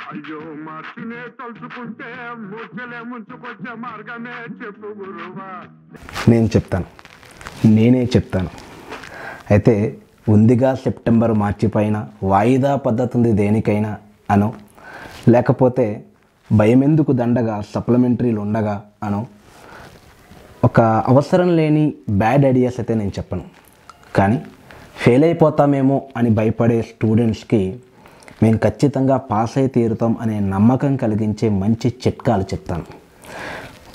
అయ్యో మార్చినే తలుచుకుంటే ముచ్చలే ముంచుకొచ్చే మార్గమే చెప్పు గురువా. నేను చెప్తాను, నేనే చెప్తాను. అయితే ఉందిగా సెప్టెంబర్ మార్చి పైన వాయిదా పద్ధతి ఉంది దేనికైనా అనో, లేకపోతే భయమెందుకు దండగా సప్లిమెంటరీలు ఉండగా అనో, ఒక అవసరం లేని బ్యాడ్ ఐడియాస్ అయితే నేను చెప్పను. కానీ ఫెయిల్ అయిపోతామేమో అని భయపడే స్టూడెంట్స్కి మేము ఖచ్చితంగా పాస్ అయి తీరుతాం అనే నమ్మకం కలిగించే మంచి చిట్కాలు చెప్తాను.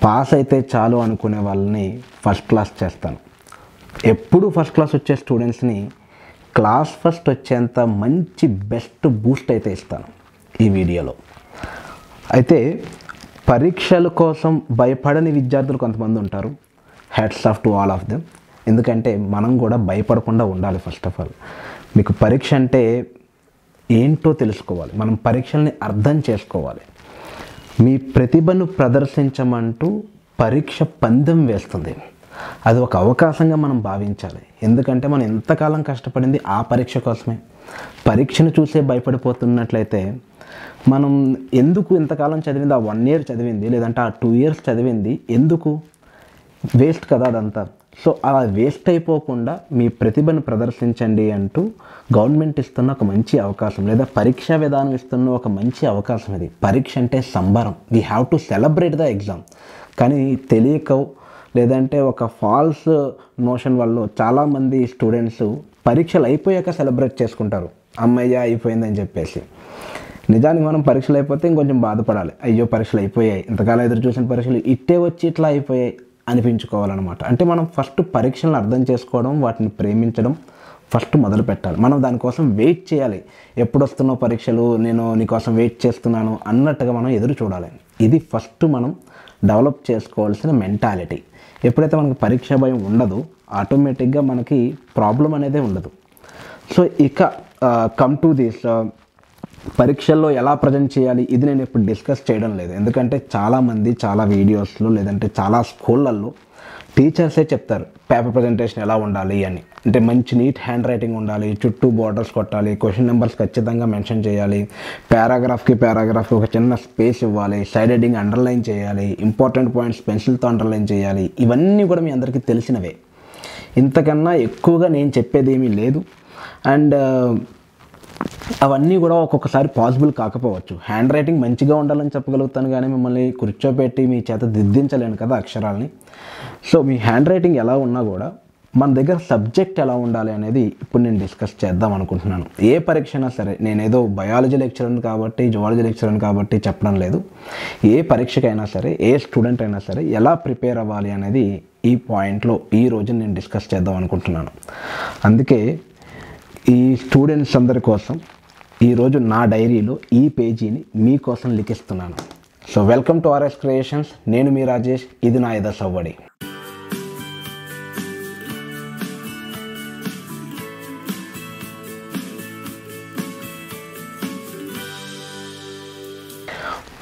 పాస్ అయితే చాలు అనుకునే వాళ్ళని ఫస్ట్ క్లాస్ చేస్తాను. ఎప్పుడు ఫస్ట్ క్లాస్ వచ్చే స్టూడెంట్స్ని క్లాస్ ఫస్ట్ వచ్చేంత మంచి బెస్ట్ బూస్ట్ అయితే ఇస్తాను ఈ వీడియోలో. అయితే పరీక్షల కోసం భయపడని విద్యార్థులు కొంతమంది ఉంటారు. Hats off to all of them. ఎందుకంటే మనం కూడా భయపడకుండా ఉండాలి. ఫస్ట్ ఆఫ్ ఆల్ మీకు పరీక్ష అంటే ఏంటో తెలుసుకోవాలి, మనం పరీక్షల్ని అర్థం చేసుకోవాలి. మీ ప్రతిభను ప్రదర్శించమంటూ పరీక్ష పందెం వేస్తుంది. అది ఒక అవకాశంగా మనం భావించాలి. ఎందుకంటే మనం ఎంతకాలం కష్టపడింది ఆ పరీక్ష కోసమే. పరీక్షను చూసే భయపడిపోతున్నట్లయితే మనం ఎందుకు ఇంతకాలం చదివింది, ఆ 1 year చదివింది లేదంటే ఆ 2 years చదివింది ఎందుకు వేస్ట్ కదా అదంతా. సో అలా వేస్ట్ అయిపోకుండా మీ ప్రతిభను ప్రదర్శించండి అంటూ గవర్నమెంట్ ఇస్తున్న ఒక మంచి అవకాశం, లేదా పరీక్షా విధానం ఇస్తున్న ఒక మంచి అవకాశం ఇది. పరీక్ష అంటే సంబరం, we have to celebrate the exam. కానీ తెలియక లేదంటే ఒక ఫాల్స్ నోషన్ వల్ల చాలామంది స్టూడెంట్స్ పరీక్షలు అయిపోయాక సెలబ్రేట్ చేసుకుంటారు, అమ్మయ్య అయిపోయిందని చెప్పేసి. నిజానికి మనం పరీక్షలు అయిపోతే ఇంకొంచెం బాధపడాలి. అయ్యో పరీక్షలు అయిపోయాయి, ఇంతకాలం ఎదురు చూసిన పరీక్షలు ఇట్టే వచ్చి ఇట్లా అయిపోయాయి అనిపించుకోవాలన్నమాట. అంటే మనం ఫస్ట్ పరీక్షలను అర్థం చేసుకోవడం, వాటిని ప్రేమించడం ఫస్ట్ మొదలు పెట్టాలి. మనం దానికోసం వెయిట్ చేయాలి. ఎప్పుడు వస్తున్న పరీక్షలు, నేను నీకోసం వెయిట్ చేస్తున్నాను అన్నట్టుగా మనం ఎదురు చూడాలి. ఇది ఫస్ట్ మనం డెవలప్ చేసుకోవాల్సిన మెంటాలిటీ. ఎప్పుడైతే మనకి పరీక్ష భయం ఉండదు, ఆటోమేటిక్గా మనకి ప్రాబ్లం అనేది ఉండదు. సో ఇక కమ్ టు దిస్, పరీక్షల్లో ఎలా ప్రజెంట్ చేయాలి ఇది నేను ఇప్పుడు డిస్కస్ చేయడం లేదు. ఎందుకంటే చాలామంది చాలా వీడియోస్లో లేదంటే చాలా స్కూళ్ళల్లో టీచర్సే చెప్తారు పేపర్ ప్రజెంటేషన్ ఎలా ఉండాలి అని. అంటే మంచి నీట్ హ్యాండ్ రైటింగ్ ఉండాలి, చుట్టూ బార్డర్స్ కొట్టాలి, క్వశ్చన్ నెంబర్స్ ఖచ్చితంగా మెన్షన్ చేయాలి, పారాగ్రాఫ్కి ఒక చిన్న స్పేస్ ఇవ్వాలి, సైడ్ హెడ్డింగ్ అండర్లైన్ చేయాలి, ఇంపార్టెంట్ పాయింట్స్ పెన్సిల్తో అండర్లైన్ చేయాలి. ఇవన్నీ కూడా మీ అందరికీ తెలిసినవే. ఇంతకన్నా ఎక్కువగా నేను చెప్పేది ఏమీ లేదు. అండ్ అవన్నీ కూడా ఒక్కొక్కసారి పాసిబుల్ కాకపోవచ్చు. హ్యాండ్ రైటింగ్ మంచిగా ఉండాలని చెప్పగలుగుతాను, కానీ మిమ్మల్ని కూర్చోబెట్టి మీ చేత దిద్దించలేను కదా అక్షరాలని. సో మీ హ్యాండ్ రైటింగ్ ఎలా ఉన్నా కూడా మన దగ్గర సబ్జెక్ట్ ఎలా ఉండాలి అనేది ఇప్పుడు నేను డిస్కస్ చేద్దాం అనుకుంటున్నాను. ఏ పరీక్ష అయినా సరే, నేనేదో బయాలజీ లెక్చరర్ని కాబట్టి జువాలజీ లెక్చరర్ని కాబట్టి చెప్పడం లేదు. ఏ పరీక్షకైనా సరే, ఏ స్టూడెంట్ అయినా సరే ఎలా ప్రిపేర్ అవ్వాలి అనేది ఈ పాయింట్లో ఈ రోజు నేను డిస్కస్ చేద్దాం అనుకుంటున్నాను. అందుకే ఈ స్టూడెంట్స్ అందరి కోసం ఈరోజు నా డైరీలో ఈ పేజీని మీకోసం లిఖిస్తున్నాను. So welcome to RS Creations. నేను మీ రాజేష్, ఇది నా ఎద సవ్వడి.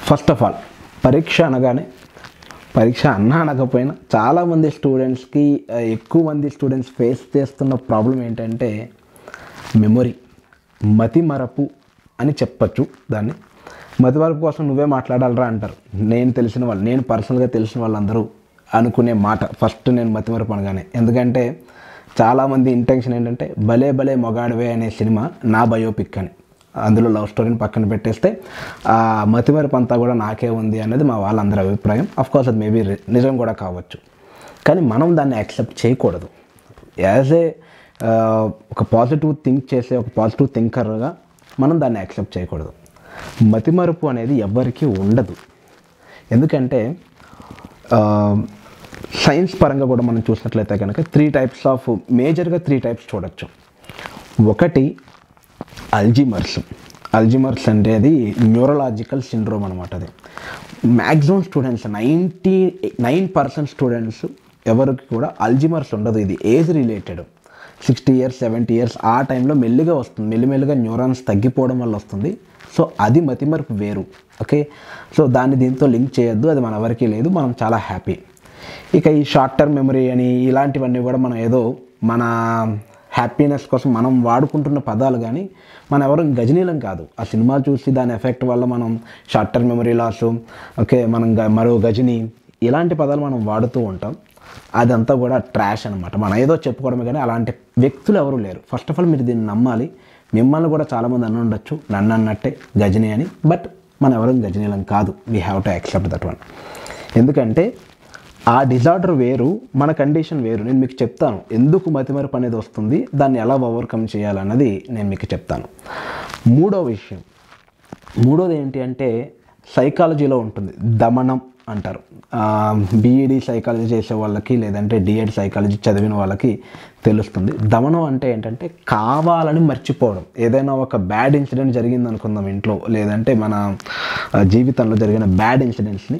ఫస్ట్ ఆఫ్ ఆల్ పరీక్ష అనగానే, పరీక్ష అనకపోయినా చాలామంది స్టూడెంట్స్కి, ఎక్కువ మంది స్టూడెంట్స్ ఫేస్ చేస్తున్న ప్రాబ్లం ఏంటంటే మెమొరీ, మతిమరపు అని చెప్పచ్చు దాన్ని. మతిమరపు కోసం నువ్వే మాట్లాడాలరా అంటారు నేను పర్సనల్గా తెలిసిన వాళ్ళందరూ అనుకునే మాట ఫస్ట్ నేను మతిమరపు అనగానే. ఎందుకంటే చాలామంది ఇంటెన్షన్ ఏంటంటే భలే భలే మొగాడివే అనే సినిమా నా బయోపిక్ అని, అందులో లవ్ స్టోరీని పక్కన పెట్టేస్తే ఆ మతిమరపు అంతా కూడా నాకే ఉంది అనేది మా వాళ్ళందరి అభిప్రాయం. అఫ్కోర్స్ అది మేబీ నిజం కూడా కావచ్చు, కానీ మనం దాన్ని యాక్సెప్ట్ చేయకూడదు. యాజ్ ఏ ఒక పాజిటివ్ థింక్ చేసే ఒక పాజిటివ్ థింకర్గా మనం దాన్ని యాక్సెప్ట్ చేయకూడదు. మతిమరుపు అనేది ఎవరికీ ఉండదు. ఎందుకంటే సైన్స్ పరంగా కూడా మనం చూసినట్లయితే కనుక మేజర్గా 3 types చూడొచ్చు. ఒకటి అల్జీమర్స్ అనేది న్యూరలాజికల్ సిండ్రోమ్ అనమాట. అది మ్యాక్సిమం స్టూడెంట్స్ 99% స్టూడెంట్స్ ఎవరికి కూడా అల్జీమర్స్ ఉండదు. ఇది ఏజ్ రిలేటెడ్, 60 years 70 years ఆ టైంలో మెల్లిగా వస్తుంది, మెల్లిమెల్లిగా న్యూరాన్స్ తగ్గిపోవడం వల్ల వస్తుంది. సో అది మతిమరుపు వేరు. ఓకే, సో దాన్ని దీంతో లింక్ చేయొద్దు, అది మన ఎవరికీ లేదు, మనం చాలా హ్యాపీ. ఇక ఈ షార్ట్ టర్మ్ మెమరీ అని ఇలాంటివన్నీ కూడా మనం ఏదో మన హ్యాపీనెస్ కోసం మనం వాడుకుంటున్న పదాలు కానీ మనం ఎవరు గజనీలం కాదు. ఆ సినిమా చూసి దాని ఎఫెక్ట్ వల్ల మనం short term memory loss, okay, మనం మరో గజని ఇలాంటి పదాలు మనం వాడుతూ ఉంటాం. అదంతా కూడా ట్రాష్ అనమాట. మనం ఏదో చెప్పుకోవడమే కానీ అలాంటి వ్యక్తులు ఎవరు లేరు. ఫస్ట్ ఆఫ్ ఆల్ మీరు దీన్ని నమ్మాలి. మిమ్మల్ని కూడా చాలామంది అన్న ఉండొచ్చు నన్ను అన్నట్టే గజని అని, బట్ మనం ఎవరు గజనీలం కాదు. We have to accept that one. ఎందుకంటే ఆ డిజార్డర్ వేరు, మన కండిషన్ వేరు. నేను మీకు చెప్తాను ఎందుకు మతిమరుపు అనేది వస్తుంది, దాన్ని ఎలా ఓవర్కమ్ చేయాలన్నది నేను మీకు చెప్తాను. మూడోది ఏంటి అంటే సైకాలజీలో ఉంటుంది, దమనం అంటారు. బీఈడి సైకాలజీ చేసే వాళ్ళకి లేదంటే డిఎడ్ సైకాలజీ చదివిన వాళ్ళకి తెలుస్తుంది. దమనం అంటే ఏంటంటే కావాలని మర్చిపోవడం. ఏదైనా ఒక బ్యాడ్ ఇన్సిడెంట్ జరిగింది అనుకుందాం ఇంట్లో, లేదంటే మన జీవితంలో జరిగిన బ్యాడ్ ఇన్సిడెంట్స్ని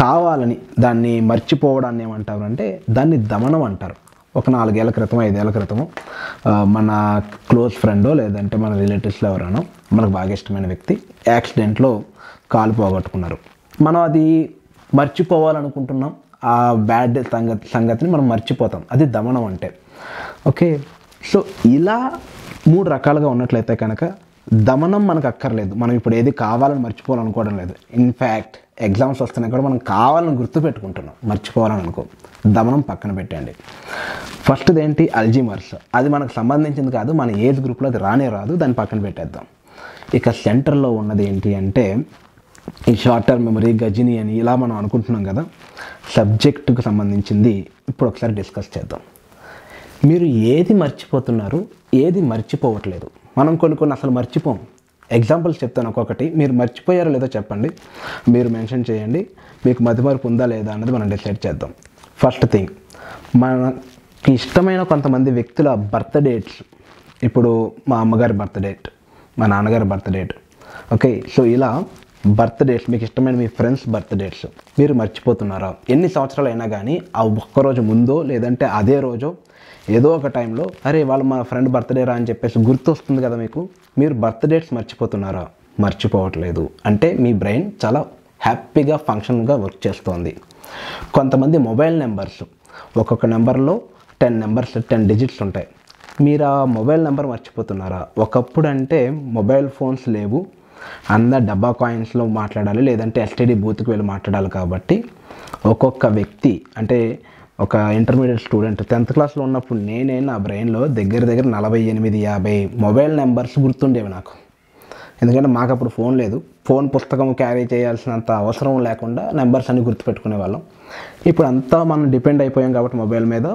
కావాలని దాన్ని మర్చిపోవడాన్ని ఏమంటారు అంటే దాన్ని దమనం అంటారు. ఒక 4 ఏళ్ల క్రితం 5 ఏళ్ల క్రితము మన క్లోజ్ ఫ్రెండో లేదంటే మన రిలేటివ్స్లో ఎవరైనా మనకు బాగా ఇష్టమైన వ్యక్తి యాక్సిడెంట్లో కాలు పోగొట్టుకున్నారు. మనం అది మర్చిపోవాలనుకుంటున్నాం. ఆ బ్యాడ్ సంగతిని మనం మర్చిపోతాం. అది దమనం అంటే. ఓకే, సో ఇలా 3 రకాలుగా ఉన్నట్లయితే కనుక దమనం మనకు అక్కర్లేదు. మనం ఇప్పుడు ఏది కావాలని మర్చిపోవాలనుకోవడం లేదు. ఇన్ఫ్యాక్ట్ ఎగ్జామ్స్ వస్తున్నాయి కూడా మనం కావాలని గుర్తుపెట్టుకుంటున్నాం, మర్చిపోవాలని అనుకో. దమనం పక్కన పెట్టండి. ఫస్ట్ది ఏంటి, అల్జీమర్స్. అది మనకు సంబంధించింది కాదు, మన ఏజ్ గ్రూప్లో అది రాదు, దాన్ని పక్కన పెట్టేద్దాం. ఇక సెంటర్లో ఉన్నది ఏంటి అంటే ఈ షార్ట్ టర్మ్ మెమరీ, గజిని అని ఇలా మనం అనుకుంటున్నాం కదా. సబ్జెక్టుకు సంబంధించింది ఇప్పుడు ఒకసారి డిస్కస్ చేద్దాం. మీరు ఏది మర్చిపోతున్నారు, ఏది మర్చిపోవట్లేదు. మనం కొన్ని అసలు మర్చిపోం. ఎగ్జాంపుల్స్ చెప్తాను ఒక్కొక్కటి. మీరు మర్చిపోయారో లేదో చెప్పండి, మీరు మెన్షన్ చేయండి. మీకు మతిమరుపు ఉందా లేదా అన్నది మనం డిసైడ్ చేద్దాం. ఫస్ట్ థింగ్, మనకి ఇష్టమైన కొంతమంది వ్యక్తుల బర్త్ డేట్స్. ఇప్పుడు మా అమ్మగారి బర్త్ డేట్, మా నాన్నగారి బర్త్ డేట్, ఓకే. సో ఇలా బర్త్ డేట్స్, మీకు ఇష్టమైన మీ ఫ్రెండ్స్ బర్త్ డేట్స్ మీరు మర్చిపోతున్నారా? ఎన్ని సంవత్సరాలు అయినా కానీ ఆ ఒక్కరోజు ముందో లేదంటే అదే రోజో ఏదో ఒక టైంలో అరే వాళ్ళు మా ఫ్రెండ్ బర్త్డే రా అని చెప్పేసి గుర్తు వస్తుంది కదా మీకు. మీరు బర్త్ డేట్స్ మర్చిపోతున్నారా? మర్చిపోవట్లేదు. అంటే మీ బ్రెయిన్ చాలా హ్యాపీగా ఫంక్షన్గా వర్క్ చేస్తోంది. కొంతమంది మొబైల్ నెంబర్స్, ఒక్కొక్క నెంబర్లో 10 నెంబర్స్ 10 డిజిట్స్ ఉంటాయి. మీరు ఆ మొబైల్ నెంబర్ మర్చిపోతున్నారా? ఒకప్పుడు అంటే మొబైల్ ఫోన్స్ లేవు, అందరు డబ్బా కాయిన్స్లో మాట్లాడాలి లేదంటే ఎస్టీడీ బూత్కి వెళ్ళి మాట్లాడాలి. కాబట్టి ఒక్కొక్క వ్యక్తి అంటే ఒక ఇంటర్మీడియట్ స్టూడెంట్ 10th క్లాస్లో ఉన్నప్పుడు నేనే నా బ్రెయిన్లో దగ్గర 48-50 మొబైల్ నెంబర్స్ గుర్తుండేవి నాకు. ఎందుకంటే మాకు అప్పుడు ఫోన్ లేదు, ఫోన్ పుస్తకం క్యారీ చేయాల్సినంత అవసరం లేకుండా నెంబర్స్ అన్ని గుర్తుపెట్టుకునే వాళ్ళం. ఇప్పుడు అంతా మనం డిపెండ్ అయిపోయాం కాబట్టి మొబైల్ మీద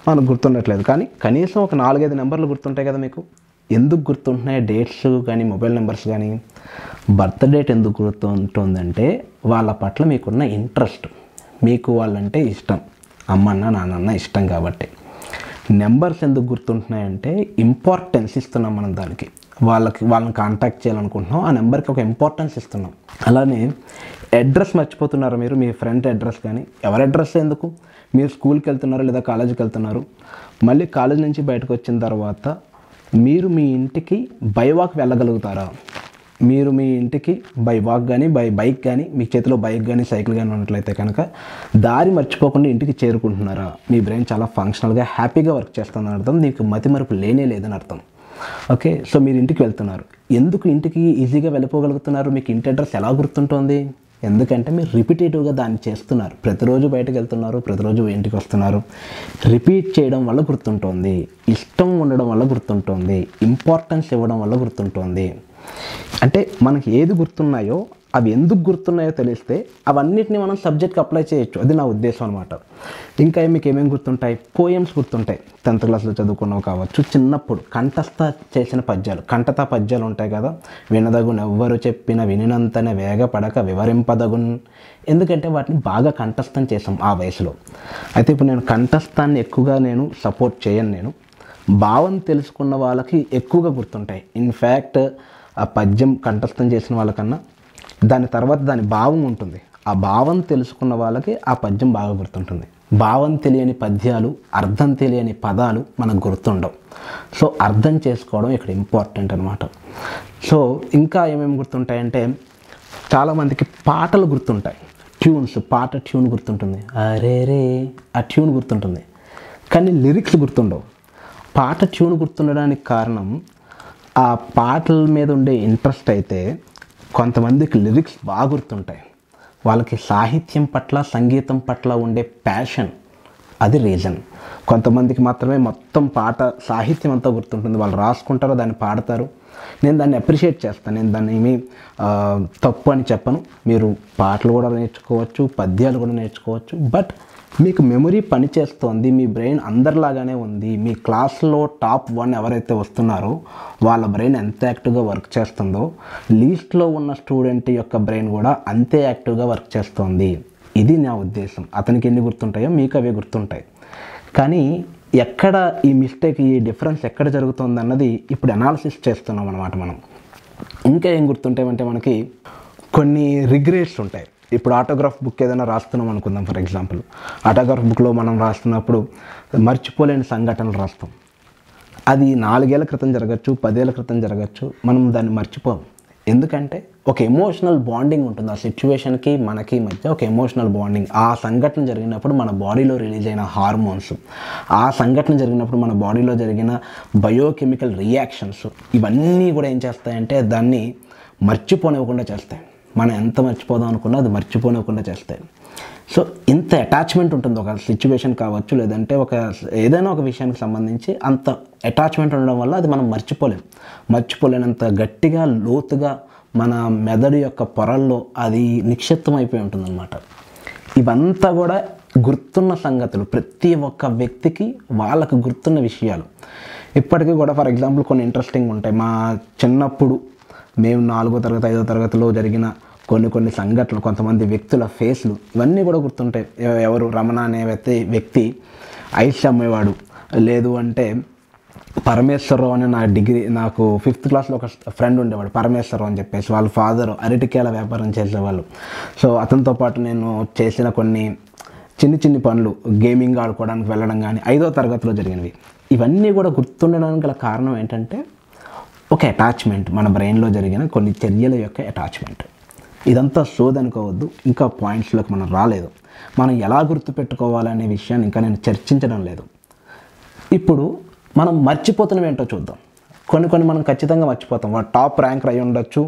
మనకు గుర్తుండట్లేదు. కానీ కనీసం ఒక 4-5 నెంబర్లు గుర్తుంటాయి కదా మీకు. ఎందుకు గుర్తుంటున్నాయి డేట్స్ కానీ మొబైల్ నెంబర్స్ కానీ? బర్త్ డేట్ ఎందుకు గుర్తుంటుందంటే వాళ్ళ పట్ల మీకున్న ఇంట్రెస్ట్, మీకు వాళ్ళంటే ఇష్టం, అమ్మన్న నాన్నన్న ఇష్టం కాబట్టి. నెంబర్స్ ఎందుకు గుర్తుంటున్నాయంటే ఇంపార్టెన్స్ ఇస్తున్నాం మనం దానికి. వాళ్ళని కాంటాక్ట్ చేయాలనుకుంటున్నాం, ఆ నెంబర్కి ఒక ఇంపార్టెన్స్ ఇస్తున్నాం. అలానే అడ్రస్ మర్చిపోతున్నారు మీరు, మీ ఫ్రెండ్ అడ్రస్ కానీ. ఎవరి అడ్రస్ ఎందుకు? మీరు స్కూల్కి వెళ్తున్నారు లేదా కాలేజీకి వెళ్తున్నారు, మళ్ళీ కాలేజ్ నుంచి బయటకు వచ్చిన తర్వాత మీరు మీ ఇంటికి బై వాక్ వెళ్ళగలుగుతారా? మీరు మీ ఇంటికి బై వాక్ కానీ బై బైక్ కానీ, మీ చేతిలో బైక్ కానీ సైకిల్ కానీ ఉన్నట్లయితే కనుక దారి మర్చిపోకుండా ఇంటికి చేరుకుంటున్నారా? మీ బ్రెయిన్ చాలా ఫంక్షనల్గా హ్యాపీగా వర్క్ చేస్తుందని అర్థం, నీకు మతిమరుపు లేదని అర్థం. ఓకే, సో మీరు ఇంటికి వెళ్తున్నారు. ఎందుకు ఇంటికి ఈజీగా వెళ్ళిపోగలుగుతున్నారు? మీకు ఇంటి అడ్రస్ ఎలా గుర్తుంటుంది? ఎందుకంటే మీరు రిపిటేటివ్గా దాన్ని చేస్తున్నారు. ప్రతిరోజు బయటకు వెళ్తున్నారు, ప్రతిరోజు ఇంటికి వస్తున్నారు. రిపీట్ చేయడం వల్ల గుర్తుంటుంది, ఇష్టం ఉండడం వల్ల గుర్తుంటుంది, ఇంపార్టెన్స్ ఇవ్వడం వల్ల గుర్తుంటుంది. అంటే మనకి ఏది గుర్తున్నాయో అవి ఎందుకు గుర్తున్నాయో తెలిస్తే అవన్నిటిని మనం సబ్జెక్ట్కి అప్లై చేయొచ్చు. అది నా ఉద్దేశం అనమాట. ఇంకా మీకు ఏమేమి గుర్తుంటాయి? పోయమ్స్ గుర్తుంటాయి, 10th క్లాస్లో చదువుకున్నవి కావచ్చు. చిన్నప్పుడు కంఠస్థ చేసిన పద్యాలు, కంఠత పద్యాలు ఉంటాయి కదా. వినదగున్ ఎవ్వరు చెప్పిన వినినంతనే వేగపడక వివరింపదగున్. ఎందుకంటే వాటిని బాగా కంఠస్థం చేసాం ఆ వయసులో. అయితే ఇప్పుడు నేను కంఠస్థాన్ని ఎక్కువగా సపోర్ట్ చేయను. నేను భావం తెలుసుకున్న వాళ్ళకి ఎక్కువగా గుర్తుంటాయి. ఇన్ఫ్యాక్ట్ ఆ పద్యం కంఠస్థం చేసిన వాళ్ళకన్నా దాని తర్వాత దాని భావం ఉంటుంది. ఆ భావం తెలుసుకున్న వాళ్ళకి ఆ పద్యం బాగా గుర్తుంటుంది. భావం తెలియని పద్యాలు, అర్థం తెలియని పదాలు మనకు గుర్తుండవు. సో అర్థం చేసుకోవడం ఇక్కడ ఇంపార్టెంట్ అనమాట. సో ఇంకా ఏమేమి గుర్తుంటాయంటే చాలామందికి పాటలు గుర్తుంటాయి, ట్యూన్స్, పాట ట్యూన్ గుర్తుంటుంది. అరే రే ఆ ట్యూన్ గుర్తుంటుంది, కానీ లిరిక్స్ గుర్తుండవు. పాట ట్యూన్ గుర్తుండడానికి కారణం ఆ పాటల మీద ఉండే ఇంట్రెస్ట్ అయితే కొంతమందికి లిరిక్స్ బాగా గుర్తుంటాయి, వాళ్ళకి సాహిత్యం పట్ల సంగీతం పట్ల ఉండే ప్యాషన్ అది రీజన్. కొంతమందికి మాత్రమే మొత్తం పాట సాహిత్యం అంతా గుర్తుంటుంది, వాళ్ళు రాసుకుంటారు, దాన్ని పాడతారు. నేను దాన్ని అప్రిషియేట్ చేస్తాను, నేను దాన్ని ఏమీ తప్పు అని చెప్పను. మీరు పాటలు కూడా నేర్చుకోవచ్చు, పద్యాలు కూడా నేర్చుకోవచ్చు. బట్ మీకు మెమరీ పనిచేస్తోంది, మీ బ్రెయిన్ అందరిలాగానే ఉంది. మీ క్లాస్లో టాప్ 1 ఎవరైతే వస్తున్నారో వాళ్ళ బ్రెయిన్ ఎంత యాక్టివ్గా వర్క్ చేస్తుందో లీస్ట్లో ఉన్న స్టూడెంట్ యొక్క బ్రెయిన్ కూడా అంతే యాక్టివ్గా వర్క్ చేస్తుంది. ఇది నా ఉద్దేశం. అతనికి ఎన్ని గుర్తుంటాయో మీకు అవే గుర్తుంటాయి. కానీ ఎక్కడ ఈ మిస్టేక్, ఈ డిఫరెన్స్ ఎక్కడ జరుగుతుంది అన్నది ఇప్పుడు అనాలిసిస్ చేస్తున్నాం అన్నమాట మనం. ఇంకా ఏం గుర్తుంటాయంటే మనకి కొన్ని రిగ్రెట్స్ ఉంటాయి. ఇప్పుడు ఆటోగ్రాఫ్ బుక్ ఏదైనా రాస్తున్నాం అనుకుందాం. ఫర్ ఎగ్జాంపుల్ ఆటోగ్రాఫ్ బుక్లో మనం రాస్తున్నప్పుడు మర్చిపోలేని సంఘటనలు రాస్తాం. అది 4 ఏళ్ల క్రితం జరగచ్చు, 10 ఏళ్ల క్రితం జరగచ్చు, మనం దాన్ని మర్చిపోం. ఎందుకంటే ఒక ఎమోషనల్ బాండింగ్ ఉంటుంది ఆ సిచ్యువేషన్కి మనకి మధ్య, ఒక ఎమోషనల్ బాండింగ్. ఆ సంఘటన జరిగినప్పుడు మన బాడీలో రిలీజ్ అయిన హార్మోన్స్, ఆ సంఘటన జరిగినప్పుడు మన బాడీలో జరిగిన బయోకెమికల్ రియాక్షన్స్, ఇవన్నీ కూడా ఏం చేస్తాయంటే దాన్ని మర్చిపోనివ్వకుండా చేస్తాయి. మనం ఎంత మర్చిపోదాం అనుకున్నా అది మర్చిపోనివ్వకుండా చేస్తాయి. సో ఇంత అటాచ్మెంట్ ఉంటుంది ఒక సిచ్యువేషన్ కావచ్చు, లేదంటే ఏదైనా ఒక విషయానికి సంబంధించి అంత అటాచ్మెంట్ ఉండడం వల్ల అది మనం మర్చిపోలేనంత గట్టిగా లోతుగా మన మెదడు యొక్క పొరల్లో అది నిక్షిప్తం అయిపోయి ఉంటుందన్నమాట. ఇవంతా కూడా గుర్తున్న సంగతులు, ప్రతి ఒక్క వ్యక్తికి వాళ్ళకు గుర్తున్న విషయాలు. ఇప్పటికీ కూడా ఫర్ ఎగ్జాంపుల్ కొన్ని ఇంట్రెస్టింగ్ ఉంటాయి. మా చిన్నప్పుడు మేము 4వ తరగతి 5వ తరగతిలో జరిగిన కొన్ని సంఘటనలు, కొంతమంది వ్యక్తుల ఫేస్లు, ఇవన్నీ కూడా గుర్తుంటాయి. ఎవరు రమణ అనే వ్యక్తి ఐస్ అమ్మేవాడు, లేదు అంటే పరమేశ్వరరావు అని నాకు 5th క్లాస్లో ఒక ఫ్రెండ్ ఉండేవాడు, పరమేశ్వరరావు అని చెప్పేసి. వాళ్ళ ఫాదర్ అరటికేల వ్యాపారం చేసేవాళ్ళు. సో అతనితో పాటు నేను చేసిన కొన్ని చిన్ని పనులు, గేమింగ్ ఆడుకోవడానికి వెళ్ళడం కానీ 5వ తరగతిలో జరిగినవి, ఇవన్నీ కూడా గుర్తుండడానికి గల కారణం ఏంటంటే ఒక అటాచ్మెంట్, మన బ్రెయిన్లో జరిగిన కొన్ని చర్యల యొక్క అటాచ్మెంట్. ఇదంతా సోదనుకోవద్దు, ఇంకా పాయింట్స్లోకి మనం రాలేదు. మనం ఎలా గుర్తుపెట్టుకోవాలనే విషయాన్ని ఇంకా నేను చర్చించడం లేదు. ఇప్పుడు మనం మర్చిపోతున్నవి ఏంటో చూద్దాం. కొన్ని మనం ఖచ్చితంగా మర్చిపోతాం. వాడు టాప్ ర్యాంకర్ అయి ఉండొచ్చు.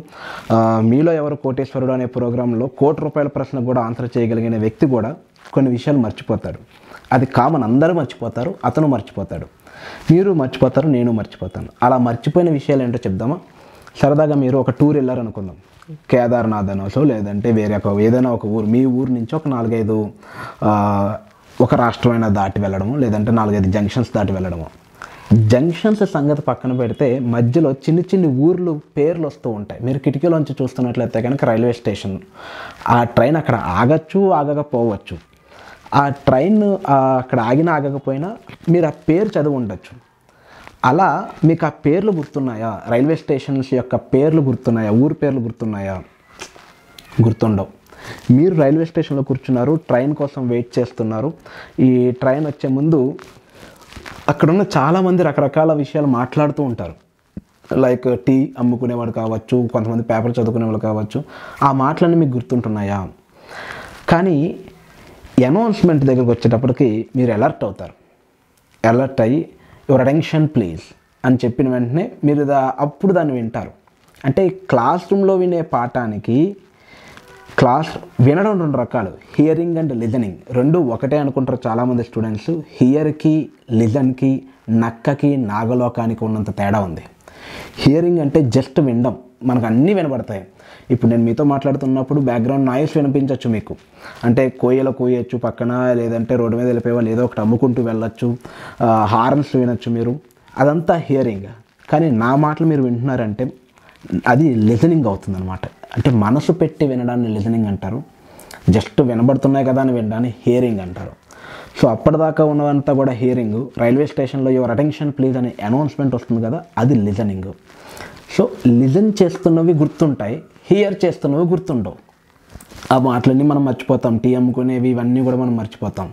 మీలో ఎవరు కోటేశ్వరుడు అనే ప్రోగ్రాంలో ₹1,00,00,000 ప్రశ్నకు కూడా ఆన్సర్ చేయగలిగిన వ్యక్తి కూడా కొన్ని విషయాలు మర్చిపోతాడు. అది కామన్, అందరూ మర్చిపోతారు, అతను మర్చిపోతాడు, మీరు మర్చిపోతారు, నేను మర్చిపోతాను. అలా మర్చిపోయిన విషయాలు ఏంటో చెప్దామా? సరదాగా మీరు ఒక టూర్ వెళ్ళారు అనుకుందాం, కేదార్నాథ్ అనోసో లేదంటే వేరే ఏదైనా ఒక ఊరు, మీ ఊరు నుంచి ఒక 4-5 ఒక రాష్ట్రమైన దాటి వెళ్ళడము, లేదంటే 4-5 జంక్షన్స్ దాటి వెళ్ళడము. జంక్షన్స్ సంగతి పక్కన పెడితే మధ్యలో చిన్ని ఊర్లు పేర్లు వస్తూ ఉంటాయి. మీరు కిటికీలోంచి చూస్తున్నట్లయితే కనుక రైల్వే స్టేషన్, ఆ ట్రైన్ అక్కడ ఆగచ్చు, ఆగకపోవచ్చు. ఆ ట్రైన్ అక్కడ ఆగకపోయినా మీరు ఆ పేరు చదివి ఉండొచ్చు. అలా మీకు ఆ పేర్లు గుర్తున్నాయా? రైల్వే స్టేషన్స్ యొక్క పేర్లు గుర్తున్నాయా? ఊరు పేర్లు గుర్తున్నాయా? గుర్తుండవు. మీరు రైల్వే స్టేషన్లో కూర్చున్నారు, ట్రైన్ కోసం వెయిట్ చేస్తున్నారు. ఈ ట్రైన్ వచ్చే ముందు అక్కడున్న చాలామంది రకరకాల విషయాలు మాట్లాడుతూ ఉంటారు. లైక్ టీ అమ్ముకునేవాడు కావచ్చు, కొంతమంది పేపర్ చదువుకునేవాళ్ళు కావచ్చు. ఆ మాటలన్నీ మీకు గుర్తుంటున్నాయా? కానీ అనౌన్స్మెంట్ దగ్గరకు వచ్చేటప్పటికి మీరు అలర్ట్ అవుతారు. అలర్ట్ అయ్యి యువర్ అటెన్షన్ ప్లీజ్ అని చెప్పిన వెంటనే మీరు అప్పుడు దాన్ని వింటారు. అంటే క్లాస్ రూమ్లో వినే పాఠానికి వినడం 2 రకాలు, హియరింగ్ అండ్ లిజనింగ్. 2 ఒకటే అనుకుంటారు చాలామంది స్టూడెంట్స్. హియర్కి, లిజన్కి, నక్కకి, నాగలోకానికి ఉన్నంత తేడా ఉంది. హియరింగ్ అంటే జస్ట్ వినడం, మనకు అన్నీ వినబడతాయి. ఇప్పుడు నేను మీతో మాట్లాడుతున్నప్పుడు బ్యాక్గ్రౌండ్ నాయిస్ వినిపించవచ్చు మీకు, అంటే కోయలు కోయచ్చు పక్కన, లేదంటే రోడ్డు మీద వెళ్ళిపోయేవాళ్ళు ఏదో ఒకటి అమ్ముకుంటూ వెళ్ళొచ్చు, హార్న్స్ వినొచ్చు మీరు, అదంతా హియరింగ్. కానీ నా మాటలు మీరు వింటున్నారంటే అది లిజనింగ్ అవుతుందన్నమాట. అంటే మనసు పెట్టి వినడాన్ని లిజనింగ్ అంటారు, జస్ట్ వినబడుతున్నాయి కదా అని వినడాన్ని హియరింగ్ అంటారు. సో అప్పటిదాకా ఉన్నదంతా కూడా హియరింగ్. రైల్వే స్టేషన్లో యువర్ అటెన్షన్ ప్లీజ్ అనే అనౌన్స్మెంట్ వస్తుంది కదా, అది లిజనింగ్. సో లిజన్ చేస్తున్నవి గుర్తుంటాయి, హియర్ చేస్తున్నవి గుర్తుండవు. ఆ మాటలన్నీ మనం మర్చిపోతాం. టీ అమ్ముకునేవి ఇవన్నీ కూడా మనం మర్చిపోతాం.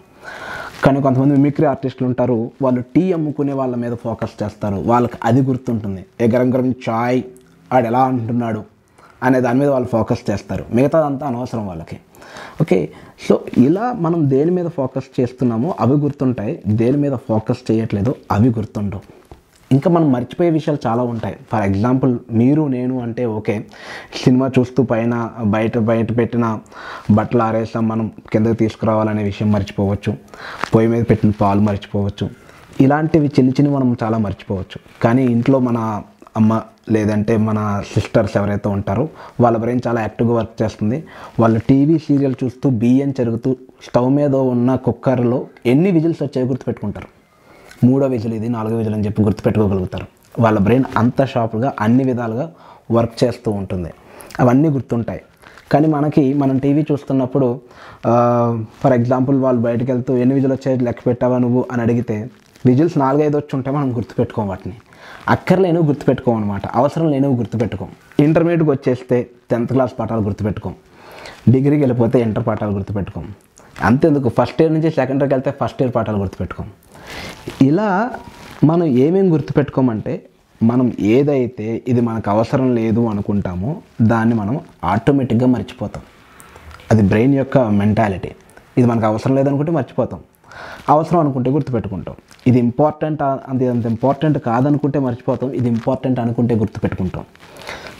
కానీ కొంతమంది మిమిక్రీ ఆర్టిస్టులు ఉంటారు, వాళ్ళు టీ అమ్ముకునే వాళ్ళ మీద ఫోకస్ చేస్తారు, వాళ్ళకి అది గుర్తుంటుంది. గరం గరం చాయ్ ఆడు ఎలా అంటున్నాడు అనే దాని మీద వాళ్ళు ఫోకస్ చేస్తారు, మిగతాదంతా అనవసరం వాళ్ళకి. ఓకే, సో ఇలా మనం దేని మీద ఫోకస్ చేస్తున్నామో అవి గుర్తుంటాయి, దేని మీద ఫోకస్ చేయట్లేదో అవి గుర్తుండవు. ఇంకా మనం మర్చిపోయే విషయాలు చాలా ఉంటాయి. ఫర్ ఎగ్జాంపుల్ మీరు నేను అంటే ఓకే, సినిమా చూస్తూ బయట పెట్టిన బట్టలు ఆరేసాం, మనం కిందకి తీసుకురావాలనే విషయం మర్చిపోవచ్చు, పొయ్యి మీద పెట్టిన పాలు మర్చిపోవచ్చు, ఇలాంటివి చిన్న మనం చాలా మర్చిపోవచ్చు. కానీ ఇంట్లో మన అమ్మ లేదంటే మన సిస్టర్స్ ఎవరైతే ఉంటారో వాళ్ళ బ్రెయిన్ చాలా యాక్టివ్గా వర్క్ చేస్తుంది. వాళ్ళు టీవీ సీరియల్ చూస్తూ బియ్యం చెరుగుతూ స్టవ్ మీద ఉన్న కుక్కర్లో ఎన్ని విజిల్స్ వచ్చాయో గుర్తుపెట్టుకుంటారు. 3వ విజిల్ ఇది, 4వ విజిల్ అని చెప్పి గుర్తుపెట్టుకోగలుగుతారు. వాళ్ళ బ్రెయిన్ అంత షార్ప్గా అన్ని విధాలుగా వర్క్ చేస్తూ ఉంటుంది. అవన్నీ గుర్తుంటాయి. కానీ మనం టీవీ చూస్తున్నప్పుడు ఫర్ ఎగ్జాంపుల్ వాళ్ళు బయటకు వెళ్తూ ఎన్ని విజిల్ వచ్చాయో లెక్క పెట్టావా నువ్వు అని అడిగితే విజిల్స్ 4-5 వచ్చి ఉంటే మనం గుర్తుపెట్టుకోం. వాటిని అక్కర్లేనివి గుర్తుపెట్టుకోం అనమాట, అవసరం లేనివి గుర్తుపెట్టుకోం. ఇంటర్మీడియట్కి వచ్చేస్తే 10th క్లాస్ పాఠాలు గుర్తుపెట్టుకోం, డిగ్రీకి వెళ్ళిపోతే ఇంటర్ పాఠాలు గుర్తుపెట్టుకోం, అంతేందుకు ఫస్ట్ ఇయర్ నుంచి సెకండ్ ఇయర్కి వెళ్తే ఫస్ట్ ఇయర్ పాఠాలు గుర్తుపెట్టుకోం. ఇలా మనం ఏమేమి గుర్తుపెట్టుకోమంటే మనం ఏదైతే ఇది మనకు అవసరం లేదు అనుకుంటామో దాన్ని మనం ఆటోమేటిక్గా మర్చిపోతాం. అది బ్రెయిన్ యొక్క మెంటాలిటీ. ఇది మనకు అవసరం లేదనుకుంటే మర్చిపోతాం, అవసరం అనుకుంటే గుర్తుపెట్టుకుంటాం. ఇది ఇంపార్టెంట్, అంత ఇంపార్టెంట్ కాదనుకుంటే మర్చిపోతాం, ఇది ఇంపార్టెంట్ అనుకుంటే గుర్తుపెట్టుకుంటాం.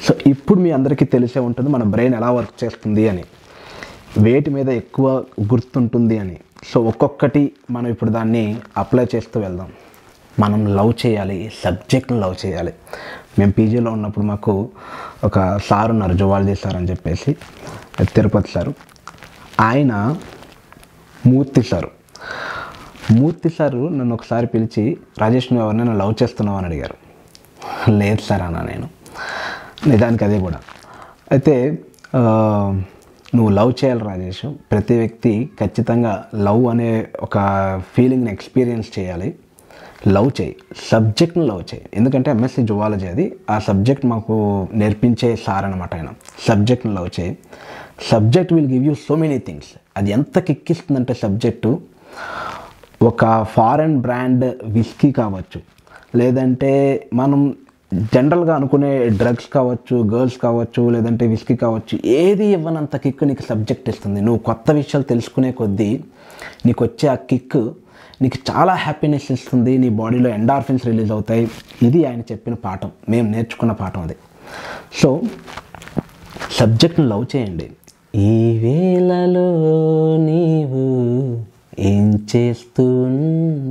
సో ఇప్పుడు మీ అందరికీ తెలిసే ఉంటుంది మన బ్రెయిన్ ఎలా వర్క్ చేస్తుంది అని, వేటి మీద ఎక్కువ గుర్తుంటుంది అని. సో ఒక్కొక్కటి మనం ఇప్పుడు దాన్ని అప్లై చేస్తూ వెళ్దాం. మనం లవ్ చేయాలి, సబ్జెక్ట్ని లవ్ చేయాలి. మేము పీజీలో ఉన్నప్పుడు మాకు ఒక సార్ ఉన్నారు, జువాలజీ సార్ అని చెప్పేసి, తిరుపతి సారు. ఆయన మూర్తి సారు నన్ను ఒకసారి పిలిచి, రాజేష్ నువ్వు ఎవరినైనా లవ్ చేస్తున్నావు అని అడిగారు. లేదు సార్ అన్నా నేను, నిజానికి అదే కూడా. అయితే నువ్వు లవ్ చేయాలి రాజేష్, ప్రతి వ్యక్తి ఖచ్చితంగా లవ్ అనే ఒక ఫీలింగ్ని ఎక్స్పీరియన్స్ చేయాలి. లవ్ చేయి, సబ్జెక్ట్ని లవ్ చేయి. ఎందుకంటే ఎంఎస్సి జువాలజీ అది, ఆ సబ్జెక్ట్ మాకు నేర్పించే సార్ అనమాట ఆయన. సబ్జెక్ట్ని లవ్ చేయి, subject will give you so many things. అది ఎంత కిక్కిస్తుందంటే సబ్జెక్టు, ఒక ఫారెన్ బ్రాండ్ విస్కీ కావచ్చు, లేదంటే మనం జనరల్గా అనుకునే డ్రగ్స్ కావచ్చు, గర్ల్స్ కావచ్చు, లేదంటే విస్కీ కావచ్చు, ఏది ఇవ్వనంత కిక్ నీకు సబ్జెక్ట్ ఇస్తుంది. నువ్వు కొత్త విషయాలు తెలుసుకునే కొద్దీ నీకు వచ్చే ఆ కిక్ నీకు చాలా హ్యాపీనెస్ ఇస్తుంది, నీ బాడీలో ఎండార్ఫిన్స్ రిలీజ్ అవుతాయి. ఇది ఆయన చెప్పిన పాఠం, మేము నేర్చుకున్న పాఠం అది. సో సబ్జెక్ట్ని లవ్ చేయండి. ఈ వేళలో నీవు ఏం చేస్తుంటావు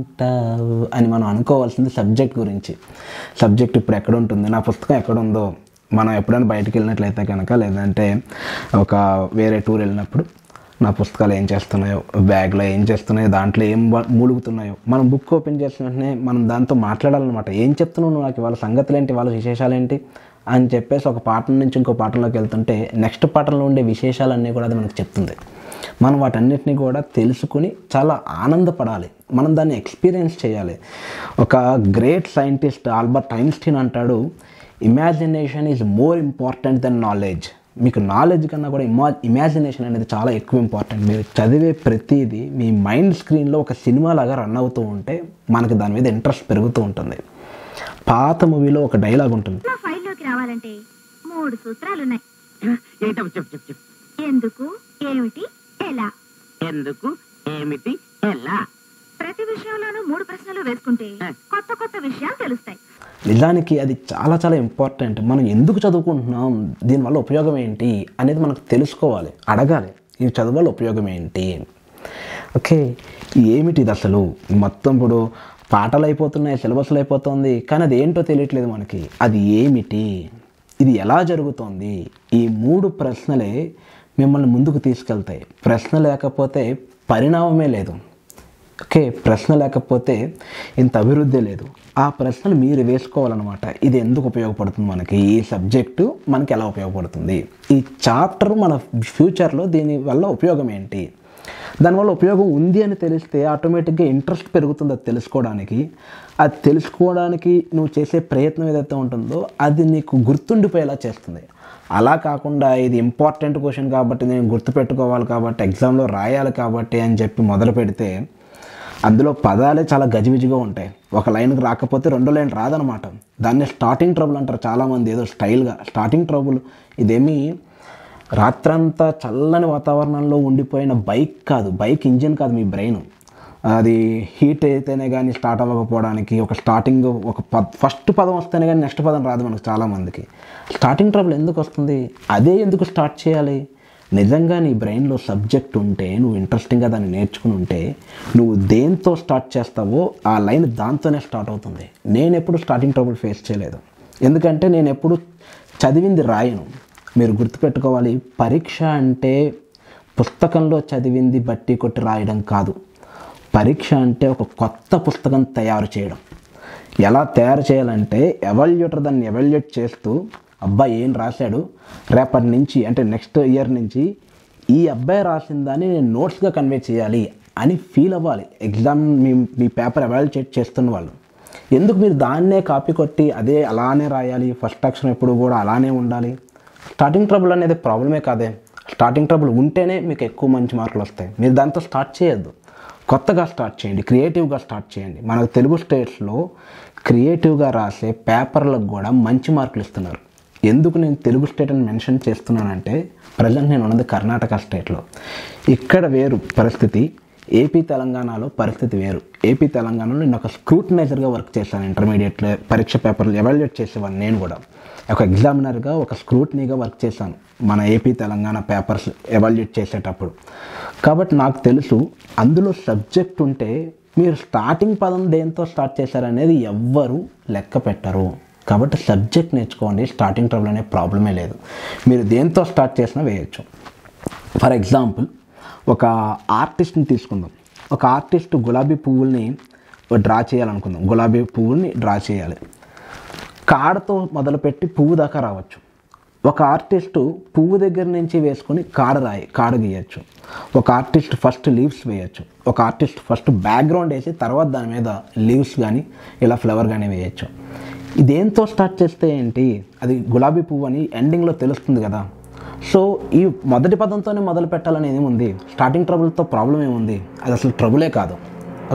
అని మనం అనుకోవాల్సింది సబ్జెక్ట్ గురించి. సబ్జెక్ట్ ఇప్పుడు ఎక్కడ ఉంటుంది, నా పుస్తకం ఎక్కడ ఉందో, మనం ఎప్పుడైనా బయటకు వెళ్ళినట్లయితే కనుక, లేదంటే ఒక వేరే టూర్ వెళ్ళినప్పుడు నా పుస్తకాలు ఏం చేస్తున్నాయో, బ్యాగ్లో ఏం చేస్తున్నాయో, దాంట్లో ఏం మూలుగుతున్నాయో, మనం బుక్ ఓపెన్ చేసిన వెంటనే మనం దాంతో మాట్లాడాలన్నమాట. ఏం చెప్తున్నావు నువ్వు నాకు, వాళ్ళ సంగతులు ఏంటి, వాళ్ళ విశేషాలు ఏంటి అని చెప్పేసి ఒక పాఠం నుంచి ఇంకో పాఠంలోకి వెళ్తుంటే నెక్స్ట్ పాఠంలో ఉండే విశేషాలన్నీ కూడా అది మనకు చెప్తుంది. మనం వాటన్నిటిని కూడా తెలుసుకుని చాలా ఆనందపడాలి, మనం దాన్ని ఎక్స్పీరియన్స్ చేయాలి. ఒక గ్రేట్ సైంటిస్ట్ ఆల్బర్ట్ ఐన్స్టీన్ అంటాడు, imagination is more important than knowledge. మీకు నాలెడ్జ్ కన్నా కూడా ఇమాజినేషన్ అనేది చాలా ఎక్కువ ఇంపార్టెంట్. మీరు చదివే ప్రతిదీ మీ మైండ్ స్క్రీన్లో ఒక సినిమా లాగా రన్ అవుతూ ఉంటే మనకి దాని మీద ఇంట్రెస్ట్ పెరుగుతూ ఉంటుంది. పాత మూవీలో ఒక డైలాగ్ ఉంటుంది, ఫైల్లోకి రావాలంటే 3 సూత్రాలు ఉన్నాయి. చెప్పు. ఎందుకు, ఏమిటి, ఎలా. ఎందుకు, ఏమిటి, ఎలా. ప్రతి విషయంలోనూ 3 ప్రశ్నలు వేసుకుంటే కొత్త కొత్త విషయాలు తెలుస్తాయి. నిజానికి అది చాలా చాలా ఇంపార్టెంట్. మనం ఎందుకు చదువుకుంటున్నాం, దీనివల్ల ఉపయోగం ఏంటి అనేది మనకు తెలుసుకోవాలి, అడగాలి. ఈ చదువు వల్ల ఉపయోగం ఏంటి, ఓకే ఏమిటి ఇది అసలు. మొత్తం ఇప్పుడు పాఠాలు అయిపోతున్నాయి, సిలబస్లు అయిపోతుంది, కానీ అది ఏంటో తెలియట్లేదు మనకి. అది ఏమిటి, ఇది ఎలా జరుగుతోంది, ఈ 3 ప్రశ్నలే మిమ్మల్ని ముందుకు తీసుకెళ్తాయి. ప్రశ్న లేకపోతే పరిణామమే లేదు, ఓకే ప్రశ్న లేకపోతే ఇంత అభివృద్ధి లేదు. ఆ ప్రశ్నలు మీరు వేసుకోవాలన్నమాట. ఇది ఎందుకు ఉపయోగపడుతుంది మనకి, ఈ సబ్జెక్టు మనకి ఎలా ఉపయోగపడుతుంది, ఈ చాప్టర్ మన ఫ్యూచర్లో దీనివల్ల ఉపయోగం ఏంటి. దానివల్ల ఉపయోగం ఉంది అని తెలిస్తే ఆటోమేటిక్గా ఇంట్రెస్ట్ పెరుగుతుంది అది తెలుసుకోవడానికి. అది తెలుసుకోవడానికి నువ్వు చేసే ప్రయత్నం ఏదైతే ఉంటుందో అది నీకు గుర్తుండిపోయేలా చేస్తుంది. అలా కాకుండా ఇది ఇంపార్టెంట్ క్వశ్చన్ కాబట్టి నేను గుర్తుపెట్టుకోవాలి కాబట్టి ఎగ్జామ్లో రాయాలి కాబట్టి అని చెప్పి మొదలు పెడితే అందులో పదాలే చాలా గజిబిజిగా ఉంటాయి. ఒక లైన్కి రాకపోతే 2వ లైన్ రాదనమాట. దాన్ని స్టార్టింగ్ ట్రబుల్ అంటారు చాలామంది, ఏదో స్టైల్గా స్టార్టింగ్ ట్రబుల్. ఇదేమీ రాత్రంతా చల్లని వాతావరణంలో ఉండిపోయిన బైక్ కాదు, బైక్ ఇంజిన్ కాదు మీ బ్రెయిన్. అది హీట్ అయితేనే కానీ స్టార్ట్ అవ్వకపోవడానికి ఒక స్టార్టింగ్ ఫస్ట్ పదం వస్తేనే కానీ నెక్స్ట్ పదం రాదు మనకు చాలామందికి. స్టార్టింగ్ ట్రబుల్ ఎందుకు వస్తుంది, అదే ఎందుకు స్టార్ట్ చేయాలి? నిజంగా నీ బ్రెయిన్లో సబ్జెక్ట్ ఉంటే, నువ్వు ఇంట్రెస్టింగ్గా దాన్ని నేర్చుకుని ఉంటే, నువ్వు దేంతో స్టార్ట్ చేస్తావో ఆ లైన్ దాంతోనే స్టార్ట్ అవుతుంది. నేను ఎప్పుడు స్టార్టింగ్ ట్రబుల్ ఫేస్ చేయలేదు, ఎందుకంటే నేను ఎప్పుడు చదివింది రాయను. మీరు గుర్తుపెట్టుకోవాలి, పరీక్ష అంటే పుస్తకంలో చదివింది బట్టి కొట్టి రాయడం కాదు. పరీక్ష అంటే ఒక కొత్త పుస్తకం తయారు చేయడం. ఎలా తయారు చేయాలంటే ఎవాల్యుయేటర్ దాన్ని ఎవాల్యుయేట్ చేస్తూ, అబ్బాయి ఏం రాశాడు, రేపటి నుంచి అంటే నెక్స్ట్ ఇయర్ నుంచి ఈ అబ్బాయి రాసిందని నేను నోట్స్గా కన్వే చేయాలి అని ఫీల్ అవ్వాలి ఎగ్జామ్ మీ పేపర్ ఎవాల్యుయేట్ చేస్తున్న వాళ్ళు. ఎందుకు మీరు దాన్నే కాపీ కొట్టి అదే అలానే రాయాలి, ఫస్ట్ అక్షరం ఎప్పుడు కూడా అలానే ఉండాలి? స్టార్టింగ్ ట్రబుల్ అనేది ప్రాబ్లమే కాదే. స్టార్టింగ్ ట్రబుల్ ఉంటేనే మీకు ఎక్కువ మంచి మార్కులు వస్తాయి. మీరు దాంతో స్టార్ట్ చేయొద్దు, కొత్తగా స్టార్ట్ చేయండి, క్రియేటివ్గా స్టార్ట్ చేయండి. మనకు తెలుగు స్టేట్స్లో క్రియేటివ్గా రాసే పేపర్లకు కూడా మంచి మార్కులు ఇస్తున్నారు. ఎందుకు నేను తెలుగు స్టేట్ అని మెన్షన్ చేస్తున్నానంటే, ప్రజెంట్ నేను ఉన్నది కర్ణాటక స్టేట్లో. ఇక్కడ వేరు పరిస్థితి, ఏపీ తెలంగాణలో పరిస్థితి వేరు. ఏపీ తెలంగాణలో నేను ఒక స్క్రూటనైజర్గా వర్క్ చేశాను. ఇంటర్మీడియట్లో పరీక్ష పేపర్లు ఎవాల్యుయేట్ చేసేవాడిని. నేను కూడా ఒక ఎగ్జామినర్గా ఒక స్క్రూటనీగా వర్క్ చేశాను మన ఏపీ తెలంగాణ పేపర్స్ ఎవాల్యుయేట్ చేసేటప్పుడు. కాబట్టి నాకు తెలుసు, అందులో సబ్జెక్ట్ ఉంటే మీరు స్టార్టింగ్ పదం దేంతో స్టార్ట్ చేశారనేది ఎవ్వరూ లెక్క పెట్టరు. కాబట్టి సబ్జెక్ట్ నేర్చుకోండి, స్టార్టింగ్ ట్రబుల్ అనే ప్రాబ్లమే లేదు. మీరు దేంతో స్టార్ట్ చేసినా వేయచ్చు. ఫర్ ఎగ్జాంపుల్, ఒక ఆర్టిస్ట్ని తీసుకుందాం. ఒక ఆర్టిస్ట్ గులాబీ పువ్వుల్ని డ్రా చేయాలనుకుందాం. గులాబీ పువ్వుల్ని డ్రా చేయాలి, కాడతో మొదలుపెట్టి పువ్వు దాకా రావచ్చు. ఒక ఆర్టిస్టు పువ్వు దగ్గర నుంచి వేసుకొని కాడ గీయచ్చు. ఒక ఆర్టిస్ట్ ఫస్ట్ లీవ్స్ వేయచ్చు. ఒక ఆర్టిస్ట్ ఫస్ట్ బ్యాక్గ్రౌండ్ వేసి తర్వాత దాని మీద లీవ్స్ కానీ ఇలా ఫ్లవర్ కానీ వేయచ్చు. ఇదేంతో స్టార్ట్ చేస్తే ఏంటి, అది గులాబీ పువ్వు అని ఎండింగ్లో తెలుస్తుంది కదా. సో ఈ మొదటి పదంతోనే మొదలు పెట్టాలని ఏముంది, స్టార్టింగ్ ట్రబుల్తో ప్రాబ్లం ఏముంది, అది అసలు ట్రబులే కాదు.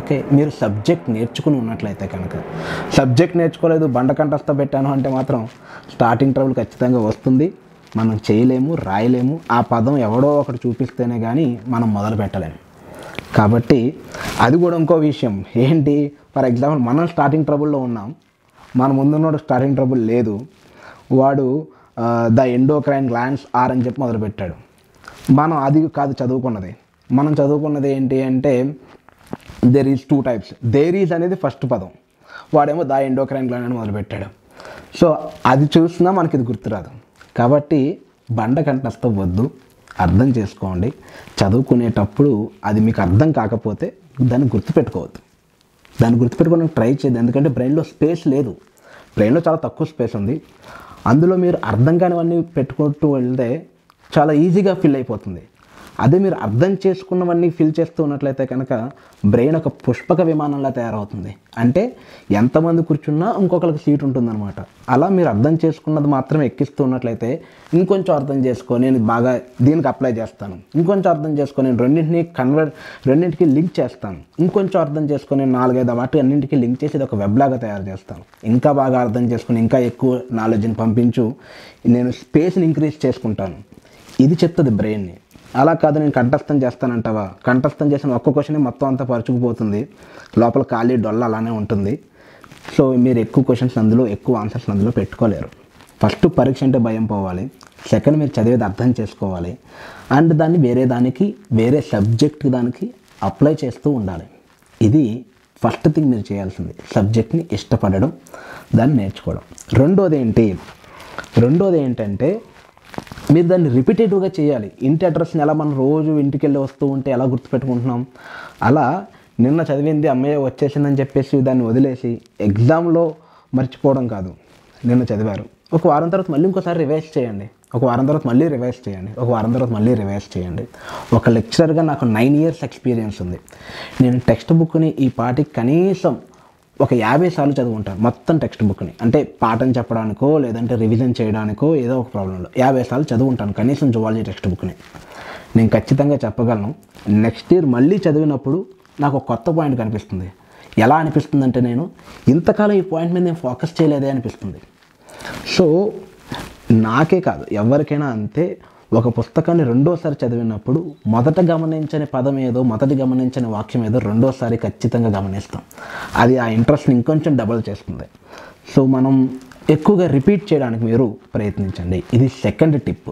ఓకే, మీరు సబ్జెక్ట్ నేర్చుకుని ఉన్నట్లయితే కనుక. సబ్జెక్ట్ నేర్చుకోలేదు, బండ కంఠస్థ పెట్టాను అంటే మాత్రం స్టార్టింగ్ ట్రబుల్ ఖచ్చితంగా వస్తుంది. మనం చేయలేము, రాయలేము. ఆ పదం ఎవడో ఒకటి చూపిస్తేనే కానీ మనం మొదలు పెట్టలేము. కాబట్టి అది కూడా ఇంకో విషయం ఏంటి, ఫర్ ఎగ్జాంపుల్ మనం స్టార్టింగ్ ట్రబుల్లో ఉన్నాం, మన ముందున్నోడు స్టార్టింగ్ ట్రబుల్ లేదు, వాడు ద ఎండోక్రైన్ గ్లాండ్స్ ఆర్ అని చెప్పి మొదలుపెట్టాడు. మనం అది కాదు చదువుకున్నది. మనం చదువుకున్నది ఏంటి అంటే there is 2 types. There is అనేది ఫస్ట్ పదం, వాడేమో ద ఎండోక్రైన్ గ్లాండ్ అని మొదలుపెట్టాడు. సో అది చూసినా మనకి ఇది గుర్తురాదు. కాబట్టి బండ కంఠస్థ వద్దు, అర్థం చేసుకోండి. చదువుకునేటప్పుడు అది మీకు అర్థం కాకపోతే దాన్ని గుర్తుపెట్టుకోవద్దు. దాన్ని గుర్తుపెట్టుకోవడానికి ట్రై చేయదు, ఎందుకంటే బ్రెయిన్లో స్పేస్ లేదు. బ్రెయిన్లో చాలా తక్కువ స్పేస్ ఉంది. అందులో మీరు అర్థం కానివన్నీ పెట్టుకుంటూ వెళ్తే చాలా ఈజీగా ఫిల్ అయిపోతుంది. అదే మీరు అర్థం చేసుకున్నవన్నీ ఫిల్ చేస్తూ ఉన్నట్లయితే కనుక బ్రెయిన్ ఒక పుష్పక విమానంలా తయారవుతుంది. అంటే ఎంతమంది కూర్చున్నా ఇంకొకరికి సీట్ ఉంటుందన్నమాట. అలా మీరు అర్థం చేసుకున్నది మాత్రం ఎక్కిస్తూ ఉన్నట్లయితే ఇంకొంచెం అర్థం చేసుకొని నేను బాగా దీనికి అప్లై చేస్తాను, ఇంకొంచెం అర్థం చేసుకొని నేను రెండింటికి లింక్ చేస్తాను, ఇంకొంచెం అర్థం చేసుకొని 4-5 వాటి అన్నింటికి లింక్ చేసి ఇది ఒక వెబ్లాగా తయారు చేస్తాను, ఇంకా బాగా అర్థం చేసుకొని ఇంకా ఎక్కువ నాలెడ్జ్ని పంపించు, నేను స్పేస్ని ఇంక్రీజ్ చేసుకుంటాను. ఇది చెప్తుంది బ్రెయిన్ని. అలా కాదు నేను కంఠస్థం చేస్తానంటావా, కంఠస్థం చేసిన ఒక్క క్వశ్చన్ మొత్తం అంతా పరుచుకుపోతుంది, లోపల ఖాళీ డొల్ల అలానే ఉంటుంది. సో మీరు ఎక్కువ క్వశ్చన్స్ అందులో, ఎక్కువ ఆన్సర్స్ అందులో పెట్టుకోలేరు. ఫస్ట్ పరీక్ష అంటే భయం పోవాలి, సెకండ్ మీరు చదివేది అర్థం చేసుకోవాలి, అండ్ దాన్ని వేరే సబ్జెక్ట్ దానికి అప్లై చేస్తూ ఉండాలి. ఇది ఫస్ట్ థింగ్ మీరు చేయాల్సింది, సబ్జెక్ట్ని ఇష్టపడడం, దాన్ని నేర్చుకోవడం. రెండోది ఏంటంటే మీరు దాన్ని రిపీటేటివ్గా చేయాలి. ఇంటి అడ్రస్ని ఎలా మనం రోజు ఇంటికి వెళ్ళి వస్తూ ఉంటే ఎలా గుర్తుపెట్టుకుంటున్నాం, అలా నిన్న చదివింది అమ్మయ్య వచ్చేసిందని చెప్పేసి దాన్ని వదిలేసి ఎగ్జామ్లో మర్చిపోవడం కాదు. నిన్న చదివారు, ఒక వారం తర్వాత మళ్ళీ ఇంకోసారి రివైజ్ చేయండి, ఒక వారం తర్వాత మళ్ళీ రివైజ్ చేయండి, ఒక వారం తర్వాత మళ్ళీ రివైజ్ చేయండి. ఒక లెక్చరర్గా నాకు 9 years ఎక్స్పీరియన్స్ ఉంది. నేను టెక్స్ట్ బుక్ని ఈ పాటికి కనీసం ఒక 50 సార్లు చదువుకుంటాను, మొత్తం టెక్స్ట్ బుక్ని. అంటే పాఠం చెప్పడానికో లేదంటే రివిజన్ చేయడానికో ఏదో ఒక ప్రాబ్లంలో 50 సార్లు చదువుకుంటాను కనీసం జువాలజీ టెక్స్ట్ బుక్ని. నేను ఖచ్చితంగా చెప్పగలను, నెక్స్ట్ ఇయర్ మళ్ళీ చదివినప్పుడు నాకు ఒక కొత్త పాయింట్ కనిపిస్తుంది. ఎలా అనిపిస్తుంది అంటే నేను ఇంతకాలం ఈ పాయింట్ మీద నేను ఫోకస్ చేయలేదే అనిపిస్తుంది. సో నాకే కాదు ఎవరికైనా అంతే, ఒక పుస్తకాన్ని రెండోసారి చదివినప్పుడు మొదట గమనించని పదం ఏదో, మొదటి గమనించని వాక్యం ఏదో రెండోసారి ఖచ్చితంగా గమనిస్తాం. అది ఆ ఇంట్రెస్ట్ని ఇంకొంచెం డబల్ చేస్తుంది. సో మనం ఎక్కువగా రిపీట్ చేయడానికి మీరు ప్రయత్నించండి. ఇది సెకండ్ టిప్.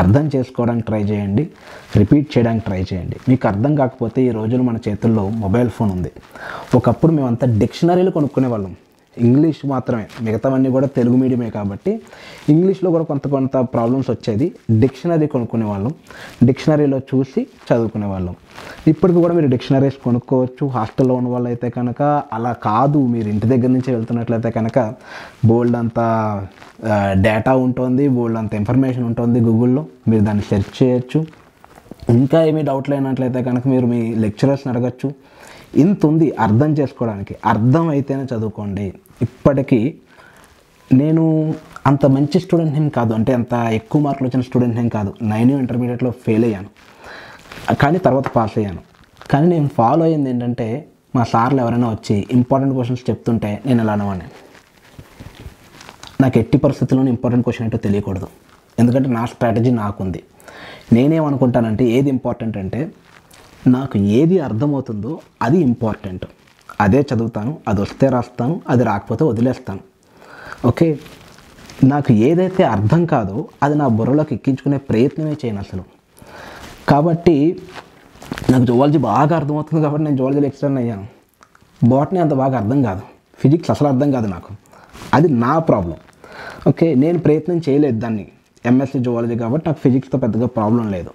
అర్థం చేసుకోవడానికి ట్రై చేయండి, రిపీట్ చేయడానికి ట్రై చేయండి. మీకు అర్థం కాకపోతే ఈ రోజున మన చేతుల్లో మొబైల్ ఫోన్ ఉంది. ఒకప్పుడు మేమంతా డిక్షనరీలు కొనుక్కునే వాళ్ళం, ఇంగ్లీష్ మాత్రమే, మిగతావన్నీ కూడా తెలుగు మీడియమే కాబట్టి ఇంగ్లీష్లో కూడా కొంత ప్రాబ్లమ్స్ వచ్చేది. డిక్షనరీ కొనుక్కునే వాళ్ళం, డిక్షనరీలో చూసి చదువుకునే వాళ్ళం. ఇప్పటికి కూడా మీరు డిక్షనరీస్ కొనుక్కోవచ్చు. హాస్టల్లో ఉన్న వాళ్ళు అయితే కనుక అలా కాదు, మీరు ఇంటి దగ్గర నుంచి వెళ్తున్నట్లయితే కనుక బోల్డ్ అంత డేటా ఉంటుంది, బోల్డ్ అంత ఇన్ఫర్మేషన్ ఉంటుంది గూగుల్లో, మీరు దాన్ని సెర్చ్ చేయొచ్చు. ఇంకా ఏమీ డౌట్ లేనట్లయితే కనుక మీరు మీ లెక్చరర్స్ని అడగచ్చు. ఇంత ఉంది అర్థం చేసుకోవడానికి. అర్థం అయితేనే చదువుకోండి. ఇప్పటికీ నేను అంత మంచి స్టూడెంట్ ఏం కాదు, అంటే అంత ఎక్కువ మార్కులు వచ్చిన స్టూడెంట్ ఏం కాదు. 9 ఇంటర్మీడియట్లో ఫెయిల్ అయ్యాను, కానీ తర్వాత పాస్ అయ్యాను. కానీ నేను ఫాలో అయ్యింది ఏంటంటే, మా సార్లు ఎవరైనా వచ్చి ఇంపార్టెంట్ క్వశ్చన్స్ చెప్తుంటే నేను ఎలా అనవాడిని. నాకు ఎట్టి పరిస్థితుల్లోనూ ఇంపార్టెంట్ క్వశ్చన్ ఏంటో తెలియకూడదు, ఎందుకంటే నా స్ట్రాటజీ నాకుంది. నేనేమనుకుంటానంటే ఏది ఇంపార్టెంట్ అంటే, నాకు ఏది అర్థమవుతుందో అది ఇంపార్టెంట్, అదే చదువుతాను. అది వస్తే రాస్తాను, అది రాకపోతే వదిలేస్తాను. ఓకే, నాకు ఏదైతే అర్థం కాదో అది నా బుర్రలోకి ఎక్కించుకునే ప్రయత్నమే చేయను అసలు. కాబట్టి నాకు జువాలజీ బాగా అర్థమవుతుంది కాబట్టి నేను జువాలజీ లెక్చరర్ అయ్యాను. బాటనీ అంత బాగా అర్థం కాదు, ఫిజిక్స్ అసలు అర్థం కాదు నాకు. అది నా ప్రాబ్లం. ఓకే, నేను ప్రయత్నం చేయలేదు దాన్ని. ఎంఎస్సీ జువాలజీ కాబట్టి నాకు ఫిజిక్స్తో పెద్దగా ప్రాబ్లం లేదు.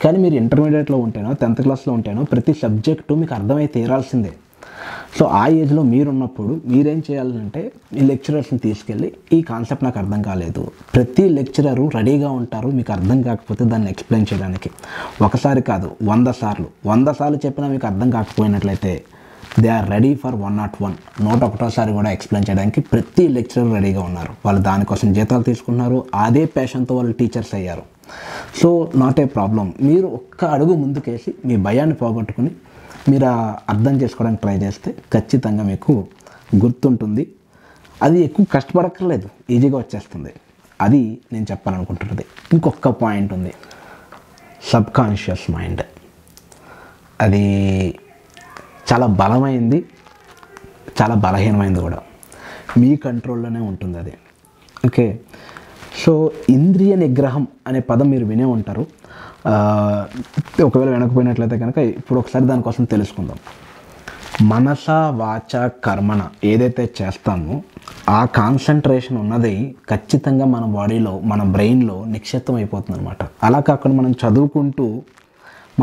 కానీ మీరు ఇంటర్మీడియట్లో ఉంటేనో 10th క్లాస్లో ఉంటేనో ప్రతి సబ్జెక్టు మీకు అర్థమై తీరాల్సిందే. సో ఆ ఏజ్లో మీరున్నప్పుడు మీరేం చేయాలంటే, ఈ లెక్చరర్స్ని తీసుకెళ్ళి ఈ కాన్సెప్ట్ నాకు అర్థం కాలేదు. ప్రతి లెక్చరరు రెడీగా ఉంటారు మీకు అర్థం కాకపోతే దాన్ని ఎక్స్ప్లెయిన్ చేయడానికి. ఒకసారి కాదు, 100 సార్లు చెప్పినా మీకు అర్థం కాకపోయినట్లయితే దే ఆర్ రెడీ ఫర్ 101. 101సారి కూడా ఎక్స్ప్లెయిన్ చేయడానికి ప్రతి లెక్చరర్ రెడీగా ఉన్నారు. వాళ్ళు దానికోసం జీతాలు తీసుకున్నారు, అదే ప్యాషన్తో వాళ్ళు టీచర్స్ అయ్యారు. So not a problem. మీరు ఒక్క అడుగు ముందుకేసి మీ భయాన్ని పోగొట్టుకుని మీరు అర్థం చేసుకోవడానికి ట్రై చేస్తే ఖచ్చితంగా మీకు గుర్తుంటుంది. అది ఎక్కువ కష్టపడక్కర్లేదు, ఈజీగా వచ్చేస్తుంది. అది నేను చెప్పాలనుకుంటున్నది. ఇంకొక పాయింట్ ఉంది, సబ్కాన్షియస్ మైండ్. అది చాలా బలమైంది, చాలా బలహీనమైంది కూడా. మీ కంట్రోల్లోనే ఉంటుంది అది. ఓకే, సో ఇంద్రియ నిగ్రహం అనే పదం మీరు వినే ఉంటారు. ఒకవేళ వినకపోయినట్లయితే కనుక ఇప్పుడు ఒకసారి దానికోసం తెలుసుకుందాం. మనస వాచ కర్మణ ఏదైతే చేస్తామో ఆ కాన్సన్ట్రేషన్ ఉన్నది ఖచ్చితంగా మన బాడీలో, మన బ్రెయిన్లో నిక్షిప్తం అయిపోతుంది అనమాట. అలా కాకుండా మనం చదువుకుంటూ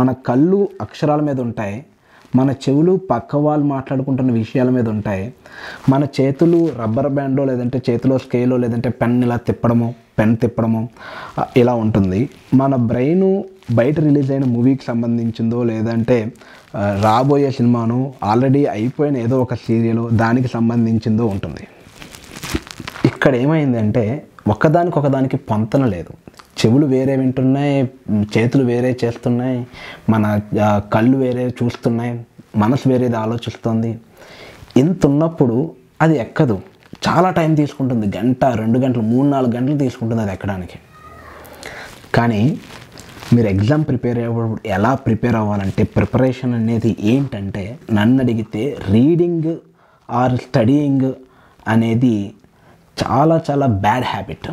మన కళ్ళు అక్షరాల మీద ఉంటాయి, మన చెవులు పక్క వాళ్ళు మాట్లాడుకుంటున్న విషయాల మీద ఉంటాయి, మన చేతులు రబ్బర్ బ్యాండో లేదంటే చేతిలో స్కేలో లేదంటే పెన్ ఇలా తిప్పడమో, పెన్ తిప్పడమో ఇలా ఉంటుంది. మన బ్రెయిన్ బయట రిలీజ్ అయిన మూవీకి సంబంధించిందో లేదంటే రాబోయే సినిమాను, ఆల్రెడీ అయిపోయిన ఏదో ఒక సీరియల్ దానికి సంబంధించిందో ఉంటుంది. ఇక్కడ ఏమైందంటే ఒకదానికి పొంతన లేదు. చెవులు వేరే వింటున్నాయి, చేతులు వేరే చేస్తున్నాయి, మన కళ్ళు వేరే చూస్తున్నాయి, మనసు వేరేది ఆలోచిస్తుంది. ఇంత ఉన్నప్పుడు అది ఎక్కదు, చాలా టైం తీసుకుంటుంది. 1 గంట 2 గంటలు 3-4 గంటలు తీసుకుంటుంది అది ఎక్కడానికి. కానీ మీరు ఎగ్జామ్ ప్రిపేర్ అయ్యేటప్పుడు ఎలా ప్రిపేర్ అవ్వాలంటే, ప్రిపరేషన్ అనేది ఏంటంటే నన్ను అడిగితే రీడింగ్ ఆర్ స్టడీయింగ్ అనేది చాలా చాలా bad habit.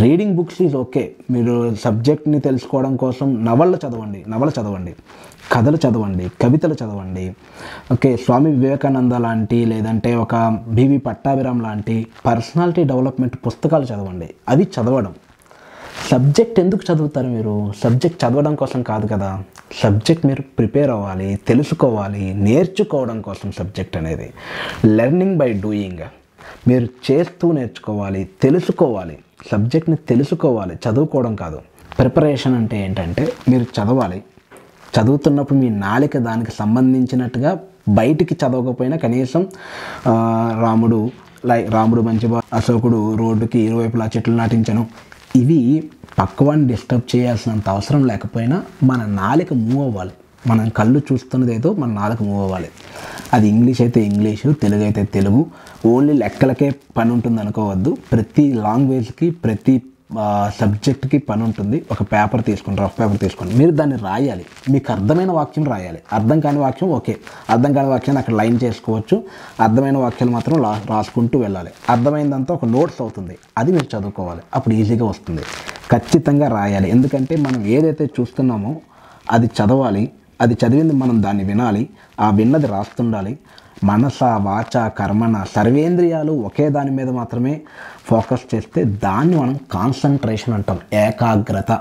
Reading books is okay, మీరు సబ్జెక్ట్ని తెలుసుకోవడం కోసం నవల చదవండి, కథలు చదవండి, కవితలు చదవండి. ఓకే, స్వామి వివేకానంద లాంటి లేదంటే ఒక బివి పట్టాభిరామ్ లాంటి పర్సనాలిటీ డెవలప్మెంట్ పుస్తకాలు చదవండి. అవి చదవడం. సబ్జెక్ట్ ఎందుకు చదువుతారు మీరు? సబ్జెక్ట్ చదవడం కోసం కాదు కదా. సబ్జెక్ట్ మీరు ప్రిపేర్ అవ్వాలి, తెలుసుకోవాలి, నేర్చుకోవడం కోసం సబ్జెక్ట్ అనేది. Learning by doing. మీరు చేస్తూ నేర్చుకోవాలి, తెలుసుకోవాలి, సబ్జెక్ట్ని తెలుసుకోవాలి, చదువుకోవడం కాదు. ప్రిపరేషన్ అంటే ఏంటంటే మీరు చదవాలి, చదువుతున్నప్పుడు మీ నాలిక దానికి సంబంధించినట్టుగా బయటికి చదవకపోయినా కనీసం రాముడు మంచిగా, అశోకుడు రోడ్డుకి ఇరువైపులా చెట్లు నాటించను, ఇవి పక్కవాడిని డిస్టర్బ్ చేయాల్సినంత అవసరం లేకపోయినా మన నాలిక మూవ్ అవ్వాలి. మనం కళ్ళు చూస్తున్నది ఏదో మన నాలుక మూవ్ అవ్వాలి. అది ఇంగ్లీష్ అయితే ఇంగ్లీషు, తెలుగు అయితే తెలుగు. ఓన్లీ లెక్కలకే పని ఉంటుంది అనుకోవద్దు. ప్రతి లాంగ్వేజ్కి, ప్రతి సబ్జెక్ట్కి పని ఉంటుంది. ఒక పేపర్ తీసుకోండి, రఫ్ పేపర్ తీసుకోండి, మీరు దాన్ని రాయాలి. మీకు అర్థమైన వాక్యం రాయాలి. అర్థం కాని వాక్యం ఓకే, అర్థం కాని వాక్యాన్ని అక్కడ లైన్ చేసుకోవచ్చు. అర్థమైన వాక్యాలు మాత్రం రాసుకుంటూ వెళ్ళాలి. అర్థమైందంతా ఒక నోట్స్ అవుతుంది, అది మీరు చదువుకోవాలి. అప్పుడు ఈజీగా వస్తుంది. ఖచ్చితంగా రాయాలి. ఎందుకంటే మనం ఏదైతే చూస్తున్నామో అది చదవాలి. అది చదివింది మనం దాన్ని వినాలి. ఆ విన్నది రాస్తుండాలి. మనస వాచ కర్మణ సర్వేంద్రియాలు ఒకే దాని మీద మాత్రమే ఫోకస్ చేస్తే దాన్ని మనం కాన్సన్ట్రేషన్ అంటాం. ఏకాగ్రత.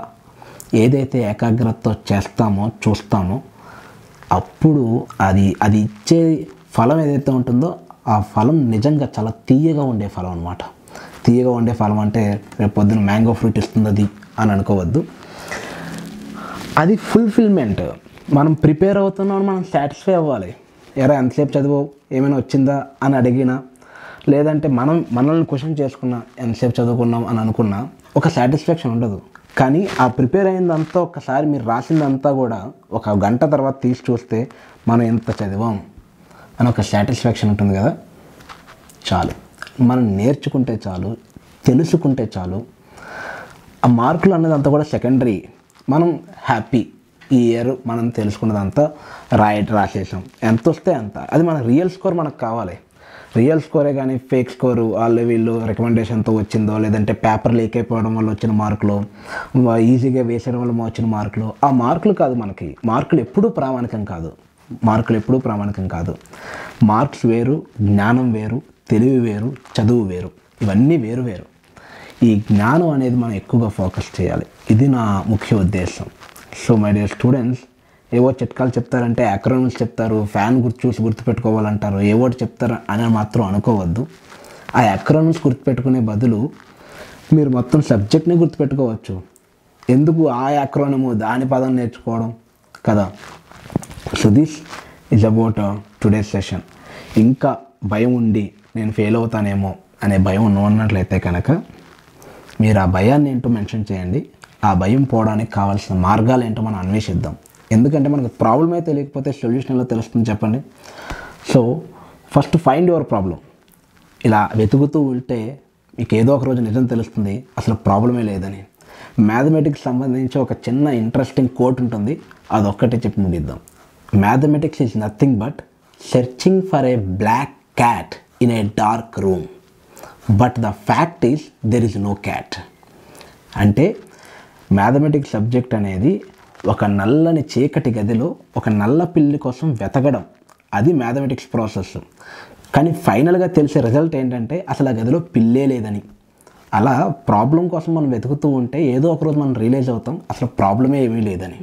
ఏదైతే ఏకాగ్రతతో చేస్తామో చూస్తామో అప్పుడు అది ఇచ్చే ఫలం ఏదైతే ఉంటుందో ఆ ఫలం నిజంగా చాలా తీయగా ఉండే ఫలం అనమాట. తీయగా ఉండే ఫలం అంటే రేపు పొద్దున మ్యాంగో ఫ్రూట్ ఇస్తుంది అది అని అనుకోవద్దు. అది ఫుల్ఫిల్మెంట్. మనం ప్రిపేర్ అవుతున్నాం, మనం సాటిస్ఫై అవ్వాలి. ఎరా ఎంతసేపు చదువు, ఏమైనా వచ్చిందా అని అడిగినా, లేదంటే మనల్ని క్వశ్చన్ చేసుకున్నా ఎంతసేపు చదువుకున్నాం అని అనుకున్నా ఒక సాటిస్ఫాక్షన్ ఉండదు. కానీ ఆ ప్రిపేర్ అయిందంతా ఒక్కసారి మీరు రాసిందంతా కూడా ఒక గంట తర్వాత తీసి చూస్తే మనం ఎంత చదివాం అని ఒక సాటిస్ఫాక్షన్ ఉంటుంది కదా. చాలు, మనం నేర్చుకుంటే చాలు, తెలుసుకుంటే చాలు. ఆ మార్కులు అన్నదంతా కూడా సెకండరీ. మనం హ్యాపీ. ఈ ఇయర్ మనం తెలుసుకున్నదంతా రాసేసాం, ఎంత వస్తే అంత. అది మన రియల్ స్కోర్ మనకు కావాలి. రియల్ స్కోరే కానీ ఫేక్ స్కోరు వాళ్ళు వీళ్ళు రికమెండేషన్తో వచ్చిందో, లేదంటే పేపర్ లీక్ అయిపోవడం వల్ల వచ్చిన మార్కులు, ఈజీగా వేసేయడం వల్ల వచ్చిన మార్కులు, ఆ మార్కులు కాదు మనకి. మార్కులు ఎప్పుడూ ప్రామాణికం కాదు. మార్క్స్ వేరు, జ్ఞానం వేరు, తెలివి వేరు, చదువు వేరు. ఇవన్నీ వేరు. ఈ జ్ఞానం అనేది మనం ఎక్కువగా ఫోకస్ చేయాలి. ఇది నా ముఖ్య ఉద్దేశం. సో మై డియర్ స్టూడెంట్స్, ఏవో చిట్కాలు చెప్తారంటే అక్రోనిమ్స్ చెప్తారు, ఫ్యాన్ చూసి గుర్తుపెట్టుకోవాలంటారు, ఏవో చెప్తారు అని మాత్రం అనుకోవద్దు. ఆ అక్రోనిమ్స్ గుర్తుపెట్టుకునే బదులు మీరు మొత్తం సబ్జెక్ట్ని గుర్తుపెట్టుకోవచ్చు. ఎందుకు ఆ అక్రోనిము దాని పదం నేర్చుకోవడం కదా. So this is about today's session. ఇంకా భయం ఉండి నేను ఫెయిల్ అవుతానేమో అనే భయం ఉన్నట్లయితే కనుక మీరు ఆ భయాన్ని ఏంటో మెన్షన్ చేయండి. ఆ భయం పోవడానికి కావాల్సిన మార్గాలు ఏంటో మనం అన్వేషిద్దాం. ఎందుకంటే మనకు ప్రాబ్లమే తెలియకపోతే సొల్యూషన్ ఎలా తెలుస్తుంది చెప్పండి. So first find your problem. ఇలా వెతుకుతూ ఉంటే మీకు ఏదో ఒక రోజు నిజం తెలుస్తుంది అసలు ప్రాబ్లమే లేదని. మ్యాథమెటిక్స్ సంబంధించి ఒక చిన్న ఇంట్రెస్టింగ్ కోట్ ఉంటుంది, అదొక్కటే చెప్పి ముగిద్దాం. Mathematics is nothing but searching for a black cat in a dark room, but the fact is there is no cat. అంటే మ్యాథమెటిక్స్ సబ్జెక్ట్ అనేది ఒక నల్లని చీకటి గదిలో ఒక నల్ల పిల్లి కోసం వెతకడం, అది మ్యాథమెటిక్స్ ప్రాసెస్. కానీ ఫైనల్గా తెలిసే రిజల్ట్ ఏంటంటే అసలు ఆ గదిలో పిల్లే లేదని. అలా ప్రాబ్లం కోసం మనం వెతుకుతూ ఉంటే ఏదో ఒకరోజు మనం రియలైజ్ అవుతాం అసలు ప్రాబ్లమే ఏమీ లేదని.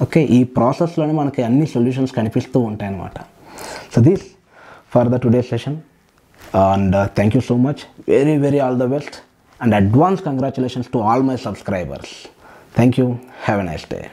ఓకే, ఈ ప్రాసెస్లోనే మనకి అన్ని సొల్యూషన్స్ కనిపిస్తూ ఉంటాయన్నమాట. So this for the today session and thank you so much. Very all the best and advance congratulations to all my subscribers. Thank you. Have a nice day.